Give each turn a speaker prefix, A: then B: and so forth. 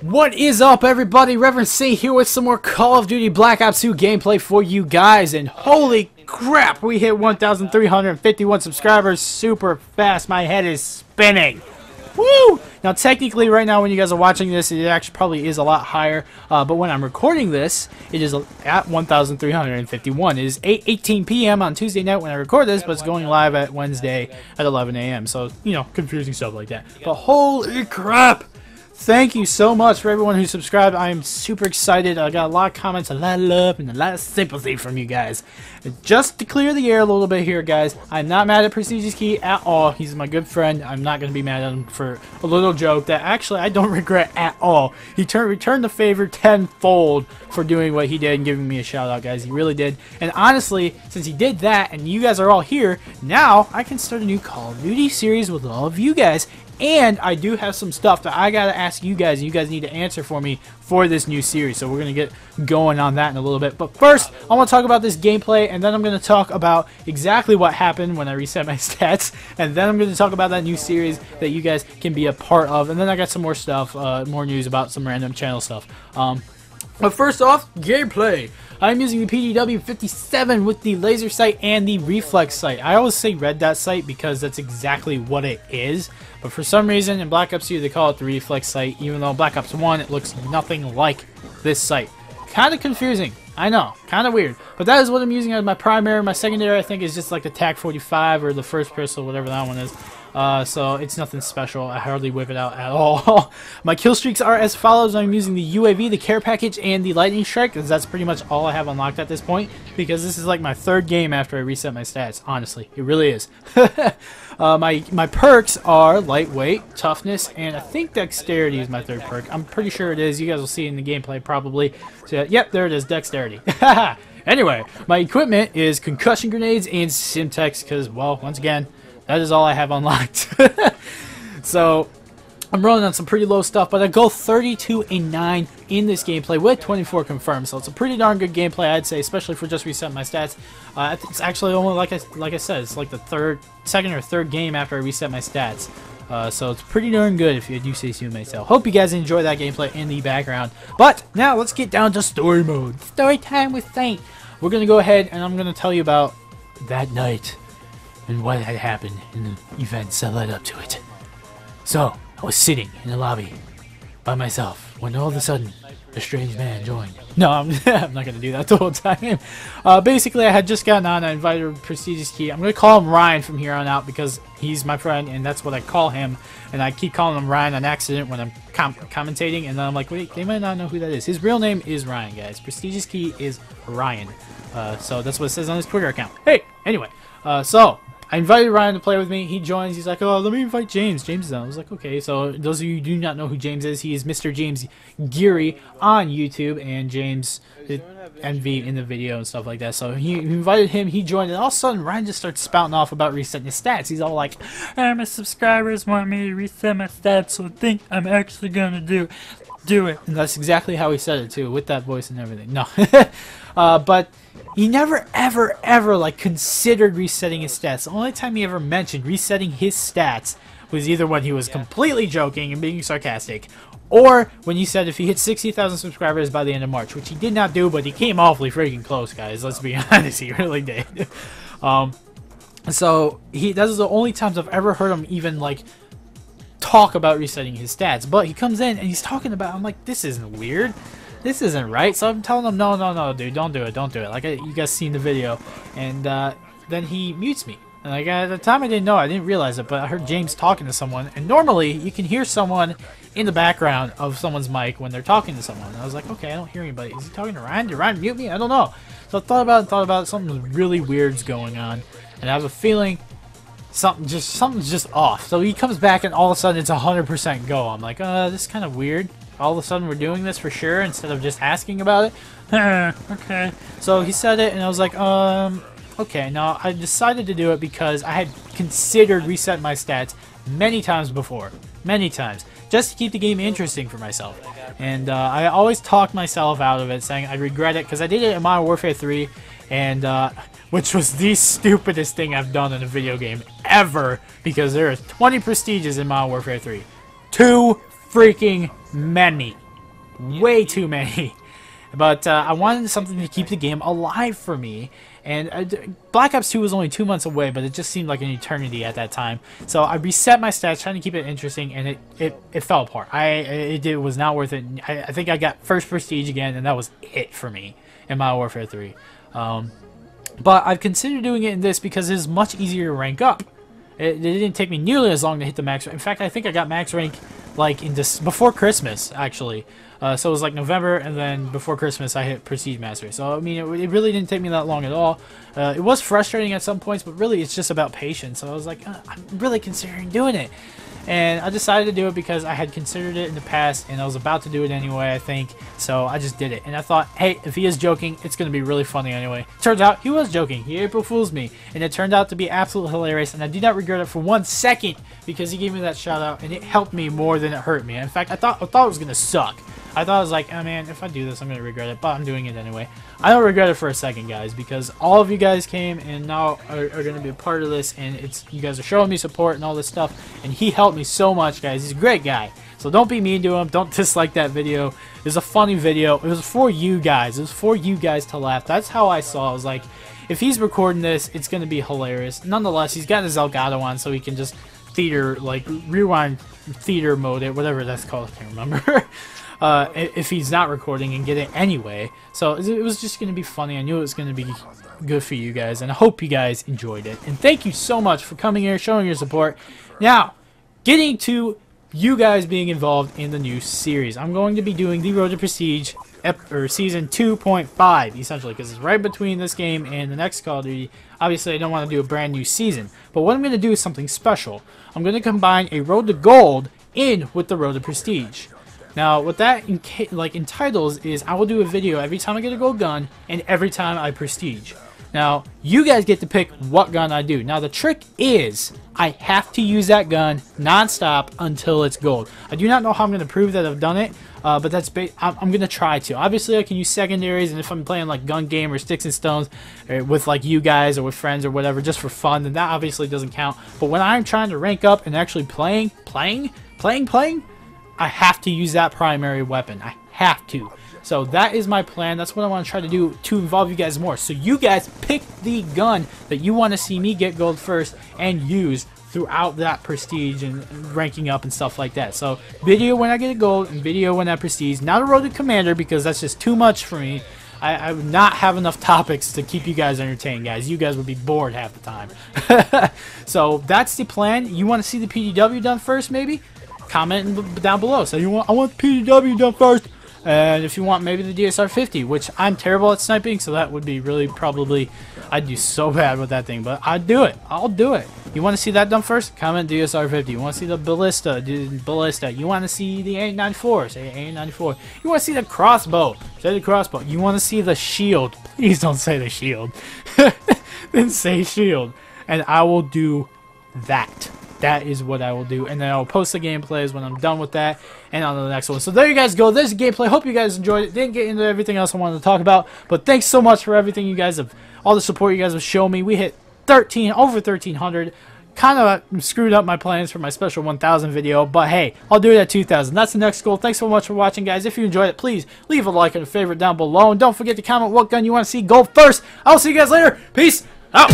A: What is up, everybody? Reverend C here with some more Call of Duty Black Ops 2 gameplay for you guys, and holy crap, we hit 1,351 subscribers super fast. My head is spinning. Woo! Now, technically, right now, when you guys are watching this, it actually probably is a lot higher, but when I'm recording this, it is at 1,351. It is 8:18 p.m. on Tuesday night when I record this, but it's going live at Wednesday at 11 a.m., so, you know, confusing stuff like that. But holy crap! Thank you so much for everyone who subscribed. I am super excited. I got a lot of comments, a lot of love, and a lot of sympathy from you guys. Just to clear the air a little bit here, guys, I'm not mad at Prestigious Key at all. He's my good friend. I'm not going to be mad at him for a little joke that actually I don't regret at all. He returned the favor tenfold for doing what he did and giving me a shout out, guys. He really did. And honestly, since he did that and you guys are all here, now I can start a new Call of Duty series with all of you guys. And I do have some stuff that I gotta ask you guys, and you guys need to answer for me for this new series. So we're gonna get going on that in a little bit. But first, I want to talk about this gameplay, and then I'm gonna talk about exactly what happened when I reset my stats, and then I'm gonna talk about that new series that you guys can be a part of. And then I got some more stuff, more news about some random channel stuff. But first off, gameplay. I'm using the PDW-57 with the laser sight and the reflex sight. I always say red dot sight because that's exactly what it is. But for some reason in Black Ops 2 they call it the reflex sight, even though Black Ops 1 it looks nothing like this sight. Kind of confusing, I know, kind of weird. But that is what I'm using as my primary. My secondary I think is just like the TAC-45 or the first pistol, whatever that one is. So it's nothing special. I hardly whip it out at all. My kill streaks are as follows. I'm using the UAV, the care package, and the lightning strike, because that's pretty much all I have unlocked at this point, because this is like my third game after I reset my stats. Honestly, it really is. My perks are lightweight, toughness, and I think dexterity is my third perk. I'm pretty sure it is. You guys will see in the gameplay probably. So, yep, there it is, dexterity. Anyway, my equipment is concussion grenades and Simtex, because, well, once again, that is all I have unlocked. So, I'm rolling on some pretty low stuff, but I go 32-9 in this gameplay with 24 confirmed. So it's a pretty darn good gameplay, I'd say, especially for just resetting my stats. It's actually only like I said, it's like the second or third game after I reset my stats. So it's pretty darn good if you do say so myself. Hope you guys enjoy that gameplay in the background. But now let's get down to story mode. Story time with Saint. We're gonna go ahead and I'm gonna tell you about that night and what had happened in the events that led up to it. So, I was sitting in the lobby by myself when all of a sudden a strange man joined. No, I'm not going to do that the whole time. Basically, I had just gotten on. I invited Prestigious Key. I'm going to call him Ryan from here on out because he's my friend and that's what I call him. And I keep calling him Ryan on accident when I'm commentating. And then I'm like, wait, they might not know who that is. His real name is Ryan, guys. Prestigious Key is Ryan. So that's what it says on his Twitter account. Hey, anyway. So, I invited Ryan to play with me. He joins. He's like, oh, let me invite James. James is on. I was like, okay. So those of you who do not know who James is, he is Mr. James Geary on YouTube and James NV in the video and stuff like that. So he invited him. He joined. And all of a sudden, Ryan just starts spouting off about resetting his stats. He's all like, my subscribers want me to reset my stats, so I think I'm actually going to do it. And that's exactly how he said it, too, with that voice and everything. No. But he never, ever, like, considered resetting his stats. The only time he ever mentioned resetting his stats was either when he was completely joking and being sarcastic, or when he said if he hit 60,000 subscribers by the end of March, which he did not do, but he came awfully freaking close, guys. Let's be honest, he really did. So, those are the only times I've ever heard him even, like, talk about resetting his stats. But he comes in and he's talking about, I'm like, this isn't weird. This isn't right. So I'm telling him, no, dude, don't do it. Like, you guys seen the video. And then he mutes me. And like, at the time I didn't know, I didn't realize it, but I heard James talking to someone. And normally you can hear someone in the background of someone's mic when they're talking to someone. And I was like, okay, I don't hear anybody. Is he talking to Ryan? Did Ryan mute me? I don't know. So I thought about it. Something really weird's going on. And I have a feeling something's just off. So he comes back and all of a sudden it's 100% go. I'm like, this is kind of weird. All of a sudden we're doing this for sure instead of just asking about it. Okay. So he said it and I was like, okay. Now I decided to do it because I had considered resetting my stats many times before. Many times. Just to keep the game interesting for myself. And I always talked myself out of it saying I regret it because I did it in Modern Warfare 3 and which was the stupidest thing I've done in a video game ever because there are 20 prestiges in Modern Warfare 3. Too freaking many. way too many. But I wanted something to keep the game alive for me. And Black Ops 2 was only 2 months away, but it just seemed like an eternity at that time. So I reset my stats, trying to keep it interesting, and it fell apart. It was not worth it. I think I got first prestige again, and that was it for me in Modern Warfare 3. But I've considered doing it in this because it is much easier to rank up. It didn't take me nearly as long to hit the max. In fact, I think I got max rank like in before Christmas, actually. So it was like November, and then before Christmas I hit Prestige Mastery. So I mean, it really didn't take me that long at all. It was frustrating at some points, but really it's just about patience. So I was like, I'm really considering doing it. And I decided to do it because I had considered it in the past, and I was about to do it anyway, I think. So I just did it. And I thought, hey, if he is joking, it's going to be really funny anyway. Turns out he was joking. He April Fools me. And it turned out to be absolutely hilarious. And I do not regret it for 1 second because he gave me that shout out, and it helped me more than it hurt me. In fact, I thought it was going to suck. I thought I was like, oh man, if I do this, I'm going to regret it. But I'm doing it anyway. I don't regret it for a second, guys, because all of you guys came and now are going to be a part of this. And you guys are showing me support and all this stuff. And he helped me so much, guys. He's a great guy. So don't be mean to him. Don't dislike that video. It was a funny video. It was for you guys. It was for you guys to laugh. That's how I saw it. I was like, if he's recording this, it's going to be hilarious. Nonetheless, he's got his Elgato on so he can just theater, like rewind theater mode it, whatever that's called. I can't remember. If he's not recording and get it anyway. So it was just going to be funny. I knew it was going to be good for you guys, and I hope you guys enjoyed it. And thank you so much for coming here, showing your support. Now, getting to you guys being involved in the new series. I'm going to be doing the Road to Prestige Season 2.5, essentially, because it's right between this game and the next Call of Duty. Obviously, I don't want to do a brand new season, but what I'm going to do is something special. I'm going to combine a Road to Gold in with the Road to Prestige. Now, what that entitles is I will do a video every time I get a gold gun and every time I prestige. Now, you guys get to pick what gun I do. Now, the trick is I have to use that gun non-stop until it's gold. I do not know how I'm going to prove that I've done it, but that's I'm going to try to. Obviously, I can use secondaries, and if I'm playing like gun game or sticks and stones with like you guys or with friends or whatever just for fun, then that obviously doesn't count. But when I'm trying to rank up and actually playing, I have to use that primary weapon. I have to. So that is my plan. That's what I want to try to do to involve you guys more. So you guys pick the gun that you want to see me get gold first and use throughout that prestige and ranking up and stuff like that. So video when I get a gold and video when I prestige. Not a Road to Commander because that's just too much for me. I would not have enough topics to keep you guys entertained, guys. You guys would be bored half the time. So that's the plan. You want to see the PDW done first, maybe? Comment down below. So I want the PDW done first. And if you want maybe the DSR 50, which I'm terrible at sniping, so that would be really probably, I'd do so bad with that thing, but I'd do it. I'll do it. You want to see that done first? Comment DSR 50. You want to see the ballista? Do ballista. You want to see the A94? Say A94. You want to see the crossbow? Say the crossbow. You want to see the shield? Please don't say the shield. Then say shield. And I will do that. That is what I will do, and then I'll post the gameplays when I'm done with that, and on to the next one. So there you guys go. There's the gameplay. Hope you guys enjoyed it. Didn't get into everything else I wanted to talk about, but thanks so much for everything you guys have, all the support you guys have shown me. We hit over 1,300. Kind of screwed up my plans for my special 1,000 video, but hey, I'll do it at 2,000. That's the next goal. Thanks so much for watching, guys. If you enjoyed it, please leave a like and a favorite down below, and don't forget to comment what gun you want to see gold first. I'll see you guys later. Peace out.